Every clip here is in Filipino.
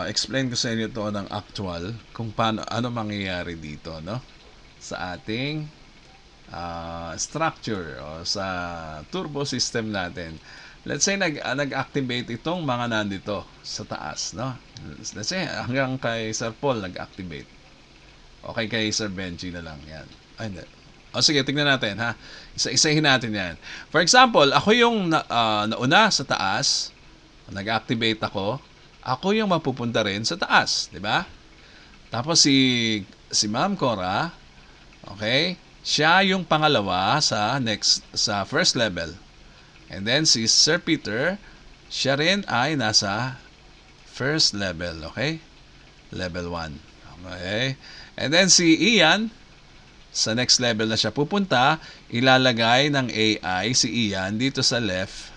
Explain ko sa inyo to ng actual kung ano mangyayari dito, no? Sa ating structure o sa turbo system natin. Let's say nag-activate itong mga nandito sa taas, no? Let's say hanggang kay Sir Paul nag-activate. Okay, kay Sir Benji na lang yan. Ay, hindi. O sige, tingnan natin ha. Isa-isahin natin yan. For example, ako yung nauna sa taas, nag-activate ako. Ako yung mapupunta rin sa taas, di ba? Tapos si Ma'am Cora, okay? Siya yung pangalawa sa first level. And then si Sir Peter, siya rin ay nasa first level, okay? Level 1. Okay? And then si Ian, sa next level na siya pupunta, ilalagay ng AI si Ian dito sa left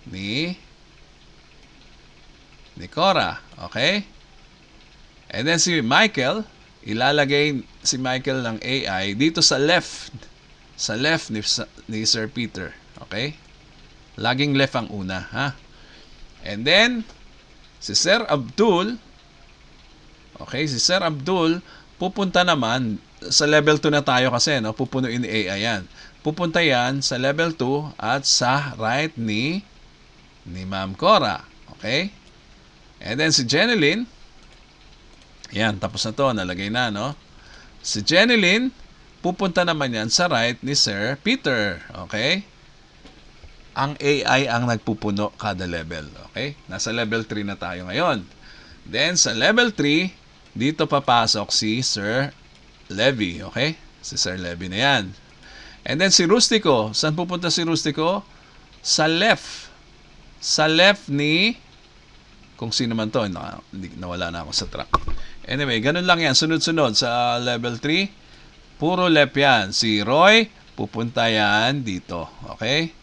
ni Cora. Okay? And then si Michael, ilalagay si Michael ng AI dito sa left. Sa left ni Sir Peter. Okay? Laging left ang una. Ha? And then, si Sir Abdul, okay, si Sir Abdul, pupunta naman, sa level 2 na tayo kasi, no? Pupunuin ni AI yan. Pupunta yan sa level 2 at sa right ni Ma'am Cora. Okay? And then si Jeneline, yan, tapos na to, nalagay na, no? Si Jeneline, pupunta naman yan sa right ni Sir Peter, okay? Ang AI ang nagpupuno kada level, okay? Nasa level 3 na tayo ngayon. Then, sa level 3, dito papasok si Sir Levy, okay? Si Sir Levy na yan. And then si Rustico, saan pupunta si Rustico? Sa left. Sa left ni kung sino man to, nawala na ako sa track. Anyway, ganun lang yan. Sunod-sunod sa level 3. Puro left yan. Si Roy, pupunta yan dito. Okay?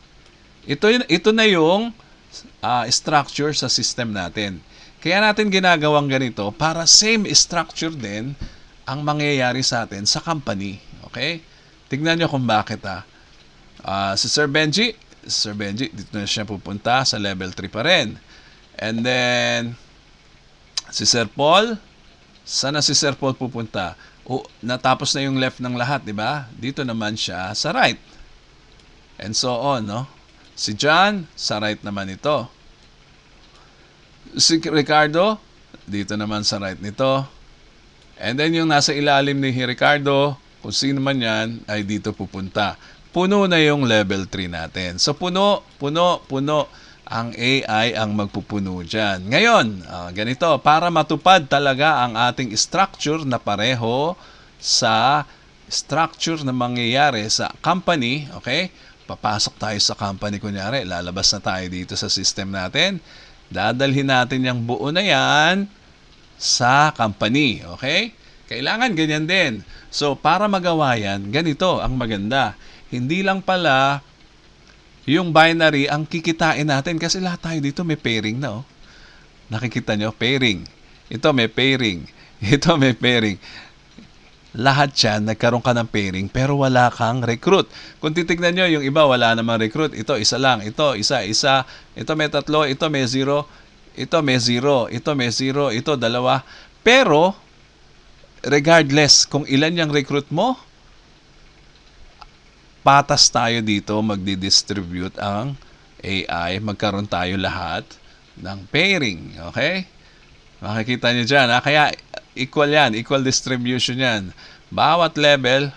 Ito na yung structure sa system natin. Kaya natin ginagawang ganito para same structure din ang mangyayari sa atin sa company. Okay? Tignan nyo kung bakit si Sir Benji, dito na siya pupunta sa level 3 pa rin. And then, si Sir Paul, sana si Sir Paul pupunta? Natapos na yung left ng lahat, di ba? Dito naman siya sa right. And so on, no? Si John, sa right naman ito. Si Ricardo, dito naman sa right nito. And then yung nasa ilalim ni Ricardo, kung sino man yan, ay dito pupunta. Puno na yung level 3 natin. So puno ang AI ang magpupuno dyan. Ngayon, ganito, para matupad talaga ang ating structure na pareho sa structure na mangyayari sa company, okay? Papasok tayo sa company, kunyari, lalabas na tayo dito sa system natin. Dadalhin natin yung buo na yan sa company, okay? Kailangan ganyan din. So, para magawa yan, ganito ang maganda. Hindi lang pala yung binary ang kikitain natin kasi lahat tayo dito may pairing na, oh. Nakikita nyo? Pairing. Ito may pairing. Ito may pairing. Lahat yan, nagkaroon ka ng pairing pero wala kang recruit. Kung titignan nyo, yung iba wala namang recruit. Ito, isa lang. Ito, isa. Ito may 3. Ito may 0. Ito may 0. Ito may 0. Ito, 2. Pero, regardless kung ilan yung recruit mo, patas tayo dito, magdi-distribute ang AI, magkaroon tayo lahat ng pairing. Okay? Makikita nyo dyan. Kaya equal yan, equal distribution yan. Bawat level,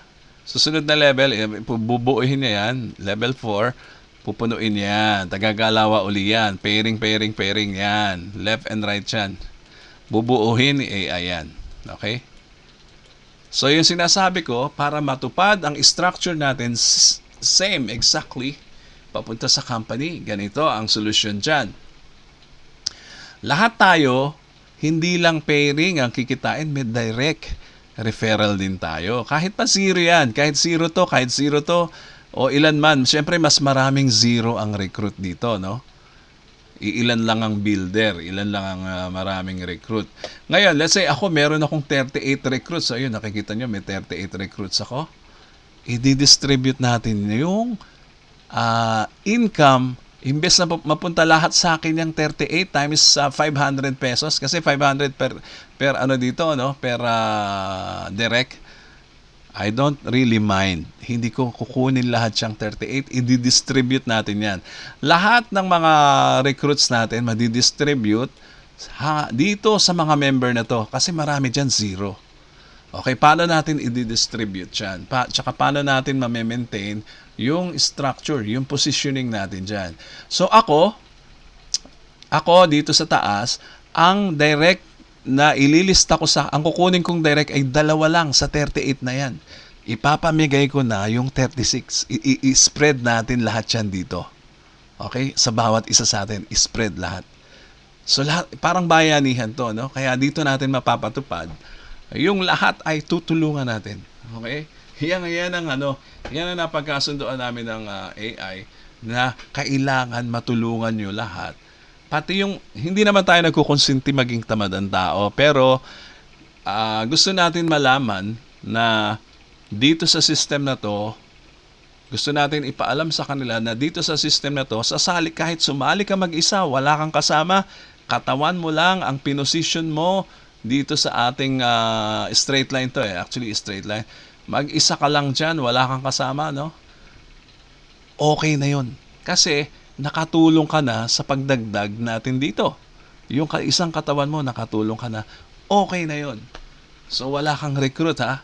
susunod na level, bubuuhin niya yan. Level 4, pupunuin yan. Tagagalawa uli yan. Pairing yan. Left and right yan. Bubuuhin ni AI yan. Okay? So, yung sinasabi ko, para matupad ang structure natin, same, exactly, papunta sa company. Ganito ang solusyon dyan. Lahat tayo, hindi lang pairing ang kikitain, may direct referral din tayo. Kahit pa 0 yan, kahit 0 to, o ilan man, syempre mas maraming 0 ang recruit dito, no? Ilan lang ang builder, ilan lang ang maraming recruit. Ngayon, let's say ako meron akong 38 recruits. So, ayun, nakikita nyo, may 38 recruits ako. I-distribute natin yung income Imbes na mapunta lahat sa akin yung 38 times 500 pesos kasi 500 per ano dito, no, per direct. I don't really mind. Hindi ko kukunin lahat siyang 38. I-distribute natin yan. Lahat ng mga recruits natin, madidistribute dito sa mga member na to. Kasi marami dyan, 0. Okay, paano natin i-distribute yan? Tsaka paano natin ma-maintain yung structure, yung positioning natin dyan. So ako dito sa taas, ang direct na ililista ko ang kukunin kong direct ay 2 lang sa 38 na yan. Ipapamigay ko na yung 36. I-spread natin lahat yan dito. Okay? Sa bawat isa sa atin, i-spread lahat. So lahat, parang bayanihan to, no? Kaya dito natin mapapatupad. Yung lahat ay tutulungan natin. Okay? Yan ang napagkasundoan namin ng AI na kailangan matulungan nyo lahat. Pati yung, hindi naman tayo nagkukonsinti maging tamad ang tao, pero gusto natin malaman na dito sa system na to, gusto natin ipaalam sa kanila na dito sa system na to, kahit sumali ka mag-isa, wala kang kasama, katawan mo lang ang pinosisyon mo dito sa ating straight line to actually straight line. Mag-isa ka lang dyan, wala kang kasama, no? Okay na yun. Kasi, nakatulong ka na sa pagdagdag natin dito. Yung isang katawan mo, nakatulong ka na. Okay na yon. So, wala kang recruit, ha?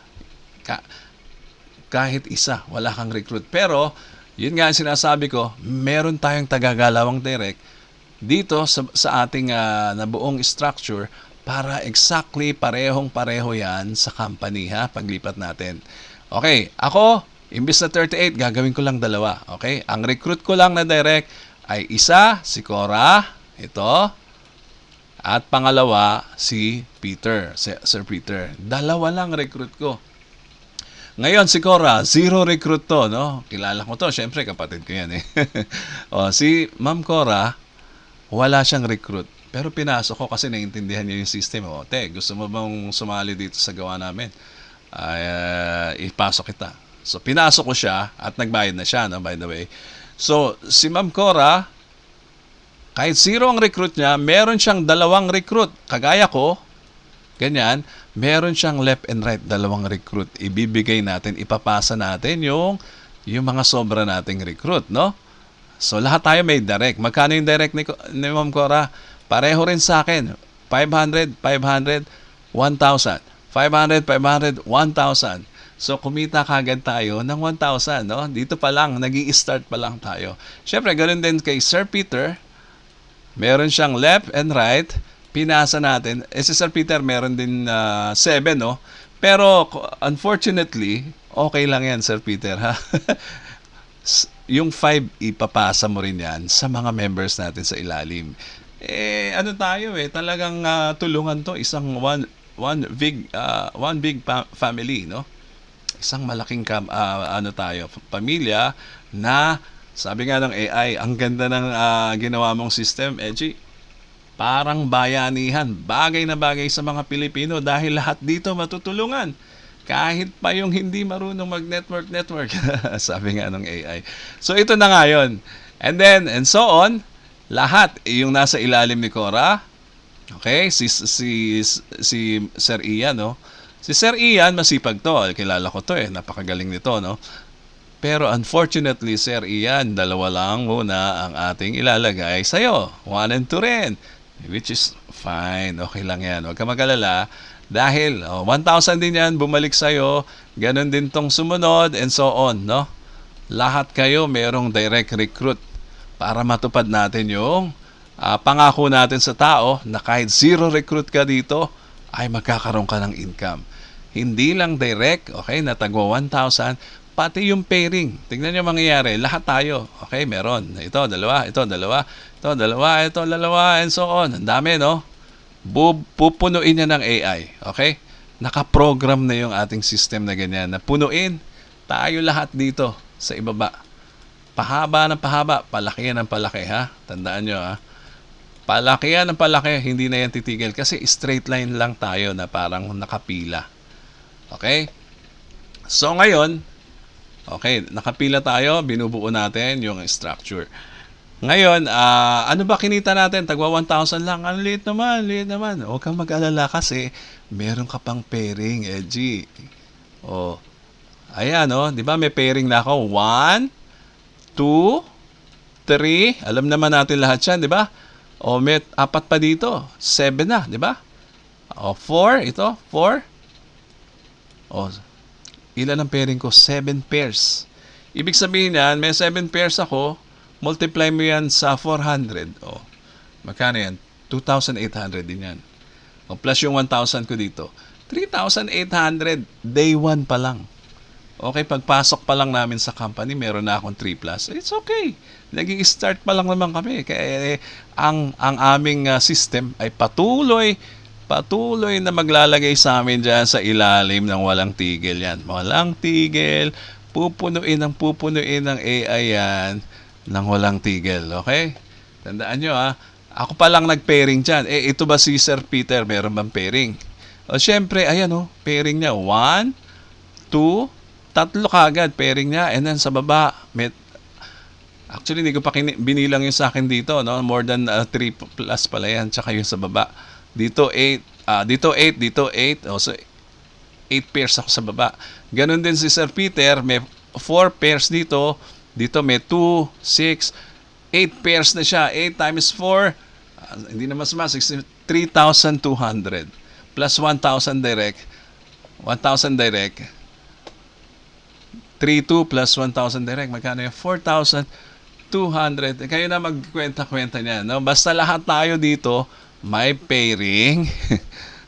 Kahit isa, wala kang recruit. Pero, yun nga ang sinasabi ko, meron tayong tagagalawang direct dito sa ating nabuong structure para exactly parehong-pareho yan sa company, ha? Paglipat natin. Okay, ako, imbis na 38, gagawin ko lang 2. Okay? Ang recruit ko lang na direct ay isa, si Cora, ito. At pangalawa, si Peter, Sir Peter. 2 lang recruit ko. Ngayon, si Cora, 0 recruit to, no? Kilala ko to, syempre kapatid ko yan si Ma'am Cora, wala siyang recruit. Pero pinasok ko kasi naiintindihan niya yung system. Gusto mo bang sumali dito sa gawa namin? Ipasok kita. So, pinasok ko siya at nagbayad na siya, no, by the way. So, si Ma'am Cora, kahit 0 ang recruit niya, meron siyang 2 recruit. Kagaya ko, ganyan, meron siyang left and right, 2 recruit. Ibibigay natin, ipapasa natin yung mga sobra nating recruit, no? So, lahat tayo may direct. Magkano yung direct ni Ma'am Cora? Pareho rin sa akin. 500, 500, 1,000. 500, 500, 1,000. So, kumita kagad tayo ng 1,000, no? Dito pa lang, nag-i-start pa lang tayo. Siyempre, ganoon din kay Sir Peter. Meron siyang left and right. Pinasa natin. Si Sir Peter, meron din 7, no? Pero, unfortunately, okay lang yan, Sir Peter, ha? Yung 5, ipapasa mo rin yan sa mga members natin sa ilalim. Ano tayo talagang tulungan to, isang one big family, no? Isang malaking pamilya na sabi nga ng AI, ang ganda ng ginawa mong system, Edgy. Parang bayanihan, bagay na bagay sa mga Pilipino dahil lahat dito matutulungan. Kahit pa yung hindi marunong mag-network. Sabi nga ng AI. So ito na nga yun. And so on, lahat yung nasa ilalim ni Cora. Okay, si Sir Ian, no? Si Sir Ian, masipag to. Kilala ko to napakagaling nito, no? Pero unfortunately, Sir Ian, 2 lang muna ang ating ilalagay sa'yo. 1 and 2 rin. Which is fine. Okay lang yan. Huwag ka mag-alala. Dahil 1,000 din yan, bumalik sa'yo. Ganon din tong sumunod and so on, no? Lahat kayo merong direct recruit para matupad natin yung pangako natin sa tao na kahit 0 recruit ka dito, ay magkakaroon ka ng income. Hindi lang direct, okay, natagwa 1,000, pati yung pairing. Tingnan nyo mangyayari, lahat tayo, okay, meron. Ito, 2, ito, 2, ito, 2, ito, 2, and so on. Ang dami, no? Pupunuin niya ng AI, okay? Nakaprogram na yung ating system na ganyan, na punuin tayo lahat dito sa ibaba. Pahaba ng pahaba, palaki ng palaki, ha? Tandaan nyo, ha? Palaki ng palaki, hindi na yan titigil kasi straight line lang tayo na parang nakapila. Okay? So ngayon, okay, nakapila tayo, binubuo natin yung structure. Ngayon, ano ba kinita natin? Tagwa 1,000 lang. Ang liit naman, liit naman. Huwag kang mag-alala kasi meron ka pang pairing, Edgy. Oh, ayan, oh. Di ba may pairing na ako? 1, 2, 3. Alam naman natin lahat yan, di ba? O, may apat pa dito. 7 na, di ba? O, 4. Ito, 4. O, ilan ang pairing ko? 7 pairs. Ibig sabihin yan, may 7 pairs ako, multiply mo yan sa 400. O, magkano yan? 2,800 din yan. O, plus yung 1,000 ko dito. 3,800. Day 1 pa lang. Okay, pagpasok pa lang namin sa company, meron na akong 3 plus. It's okay. Naging start pa lang naman kami. Kaya ang aming system ay patuloy na maglalagay sa amin dyan sa ilalim ng walang tigil yan. Walang tigil, pupunuin ng AI yan ng walang tigil. Okay? Tandaan nyo ako pa lang nag-pairing dyan. Ito ba si Sir Peter? Meron bang pairing? O syempre, ayan pairing niya. 1, 2, 3 kagad pairing niya. And then sa baba, actually, hindi ko pa binilang yung sa akin dito, no? More than 3 plus pala yan, tsaka yung sa baba. Dito 8, dito 8. So 8 pairs ako sa baba. Ganon din si Sir Peter, may 4 pairs dito. Dito may 2, 6, 8 pairs na siya. 8 times 4, hindi na mas 3,200. Plus 1,000 direct. 3,2 plus 1,000 direct. Magkano yung 4,200. Kayo na magkwenta-kwenta niyan. No? Basta lahat tayo dito may pairing.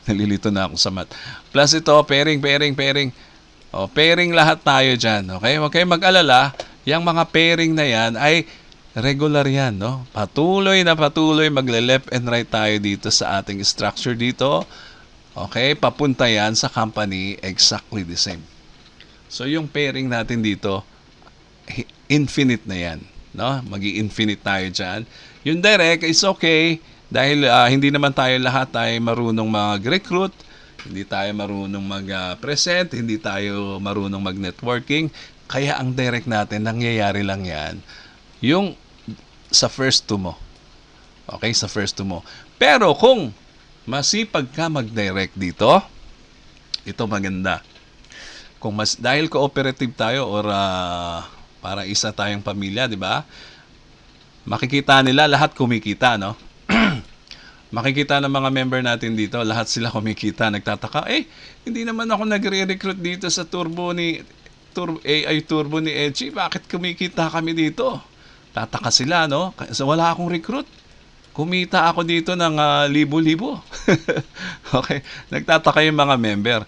Nalilito na ako sa math. Plus ito, pairing. O, pairing lahat tayo dyan. Okay? Huwag kayong mag-alala. Yung mga pairing na yan ay regular yan. No? Patuloy magle-left and right tayo dito sa ating structure dito. Okay? Papunta yan sa company exactly the same. So, yung pairing natin dito, infinite na yan. No? Mag-i-infinite tayo dyan. Yung direct is okay dahil hindi naman tayo lahat ay marunong mag-recruit, hindi tayo marunong mag-present, hindi tayo marunong mag-networking. Kaya ang direct natin, nangyayari lang yan yung sa first 2 mo. Okay? Sa first 2 mo. Pero kung masipag ka mag-direct dito, ito maganda. Kung dahil cooperative tayo or para isa tayong pamilya, di ba? Makikita nila lahat kumikita, no? Makikita ng mga member natin dito, lahat sila kumikita, nagtataka, hindi naman ako nagre-recruit dito sa AI Turbo ni Edgy, bakit kumikita kami dito? Tataka sila, no? So, wala akong recruit. Kumita ako dito ng libo-libo. Okay? Nagtataka yung mga member.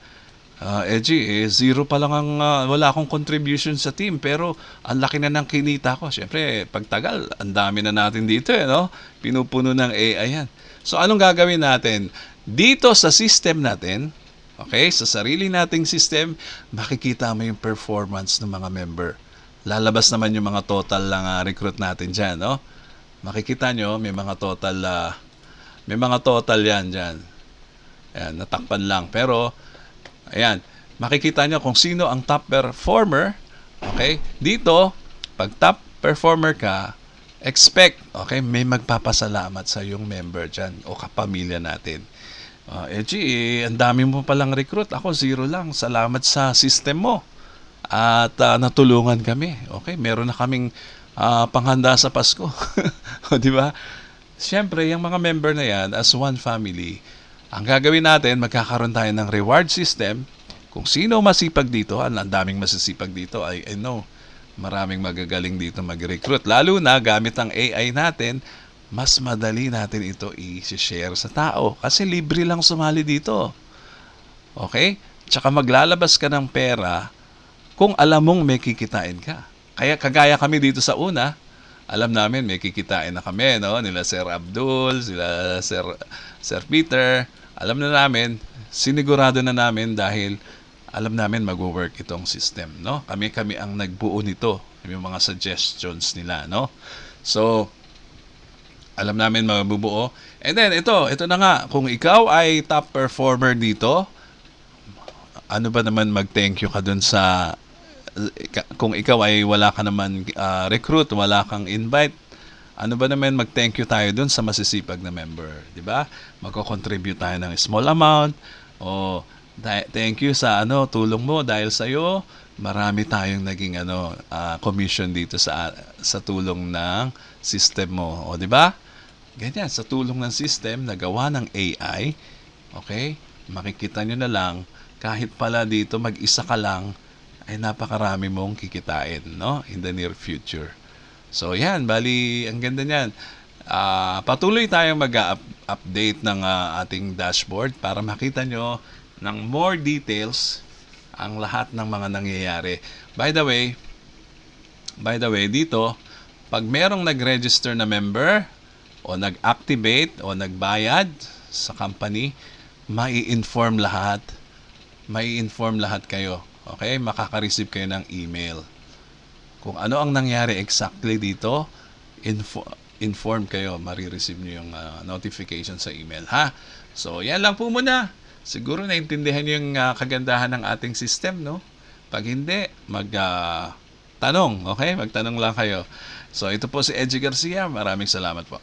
Edgy, zero pa lang wala akong contribution sa team pero ang laki na ng kinita ko. Siyempre, pagtagal, ang dami na natin dito, no? Pinupuno ng AI yan. So, anong gagawin natin? Dito sa system natin, okay, sa sarili nating system, makikita mo yung performance ng mga member. Lalabas naman yung mga total lang recruit natin dyan, no? Makikita nyo, may mga total yan dyan. Ayan, natakpan lang. Pero, ayan, makikita nyo kung sino ang top performer. Okay? Dito, pag top performer ka, expect, okay, may magpapasalamat sa yung member dyan o kapamilya natin. Ang dami mo palang recruit. Ako, 0 lang. Salamat sa system mo. At natulungan kami. Okay? Meron na kaming panghanda sa Pasko. Di ba? Siyempre, yung mga member na yan, as one family, ang gagawin natin, magkakaroon tayo ng reward system. Kung sino masipag dito, ang daming masisipag dito, I know, maraming magagaling dito mag-recruit. Lalo na, gamit ang AI natin, mas madali natin ito i-share sa tao. Kasi libre lang sumali dito. Okay? Tsaka maglalabas ka ng pera kung alam mong may kikitain ka. Kaya kagaya kami dito sa una, alam namin may kikitain na kami, no? Nila Sir Abdul, sila Sir Peter. Alam na namin, sinigurado na namin dahil alam namin mag-work itong system, no? Kami ang nagbuo nito, yung mga suggestions nila, no? So, alam namin mabubuo. And then, ito na nga, kung ikaw ay top performer dito, ano ba naman mag-thank you ka dun sa, kung ikaw ay wala ka naman recruit, wala kang invite, Ano ba naman mag-thank you tayo dun sa masisipag na member, di ba? Magko-contribute tayo ng small amount o thank you sa tulong mo dahil sa iyo marami tayong naging commission dito sa tulong ng system mo, o di ba? Ganyan, sa tulong ng system na gawa ng AI, okay? Makikita nyo na lang kahit pala dito mag-isa ka lang ay napakarami mong kikitain, no? In the near future. So yan, bali ang ganda niyan. Patuloy tayong mag-update ng ating dashboard para makita nyo ng more details ang lahat ng mga nangyayari. By the way, dito, pag merong nag-register na member o nag-activate o nagbayad sa company, mai-inform lahat. Mai-inform lahat kayo. Okay? Makaka-receive kayo ng email. Kung ano ang nangyari exactly dito, inform kayo, marireceive nyo yung notification sa email, ha? So, yan lang po muna. Siguro naintindihan nyo yung kagandahan ng ating system, no? Pag hindi, tanong, okay? Magtanong lang kayo. So, ito po si Edgy Garcia. Maraming salamat po.